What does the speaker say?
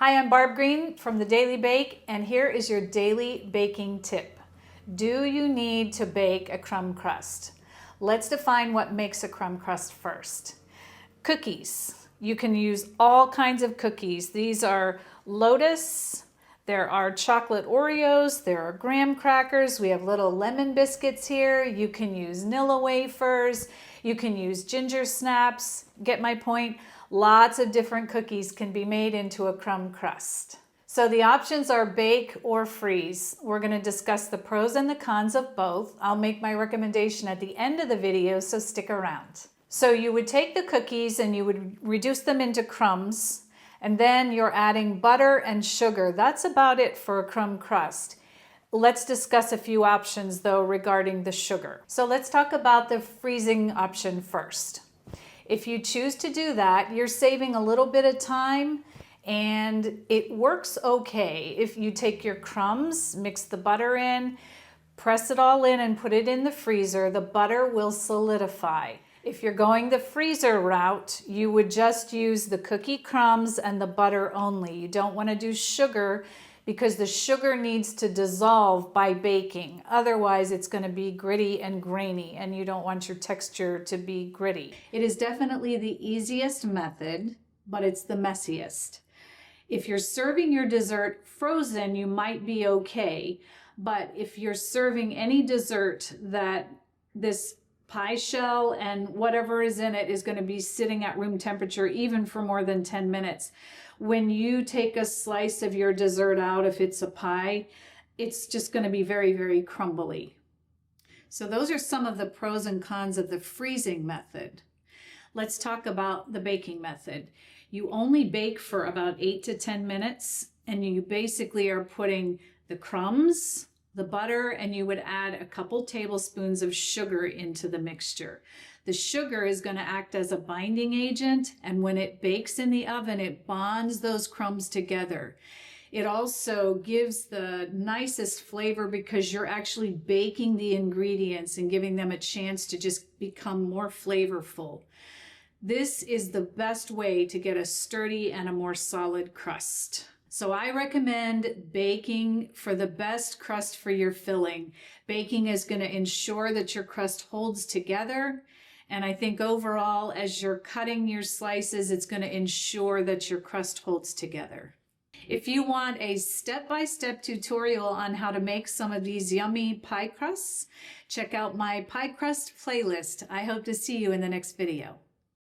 Hi, I'm Barb Green from The Daily Bake, and here is your daily baking tip. Do you need to bake a crumb crust? Let's define what makes a crumb crust first. Cookies. You can use all kinds of cookies. These are Lotus, there are chocolate Oreos, there are graham crackers, we have little lemon biscuits here, you can use Nilla wafers, you can use ginger snaps, get my point? Lots of different cookies can be made into a crumb crust. So the options are bake or freeze. We're going to discuss the pros and the cons of both. I'll make my recommendation at the end of the video, so stick around. So you would take the cookies and you would reduce them into crumbs, and then you're adding butter and sugar. That's about it for a crumb crust. Let's discuss a few options though regarding the sugar. So let's talk about the freezing option first. If you choose to do that, you're saving a little bit of time and it works okay. If you take your crumbs, mix the butter in, press it all in and put it in the freezer, the butter will solidify. If you're going the freezer route, you would just use the cookie crumbs and the butter only. You don't want to do sugar because the sugar needs to dissolve by baking. Otherwise, it's going to be gritty and grainy, and you don't want your texture to be gritty. It is definitely the easiest method, but it's the messiest. If you're serving your dessert frozen, you might be okay, but if you're serving any dessert that this pie shell and whatever is in it is going to be sitting at room temperature even for more than 10 minutes. When you take a slice of your dessert out, if it's a pie, it's just going to be very, very crumbly. So those are some of the pros and cons of the freezing method. Let's talk about the baking method. You only bake for about 8 to 10 minutes, and you basically are putting the crumbs, the butter, and you would add a couple tablespoons of sugar into the mixture. The sugar is going to act as a binding agent, and when it bakes in the oven, it bonds those crumbs together. It also gives the nicest flavor because you're actually baking the ingredients and giving them a chance to just become more flavorful. This is the best way to get a sturdy and a more solid crust. So I recommend baking for the best crust for your filling. Baking is going to ensure that your crust holds together. And I think overall, as you're cutting your slices, it's going to ensure that your crust holds together. If you want a step-by-step tutorial on how to make some of these yummy pie crusts, check out my pie crust playlist. I hope to see you in the next video.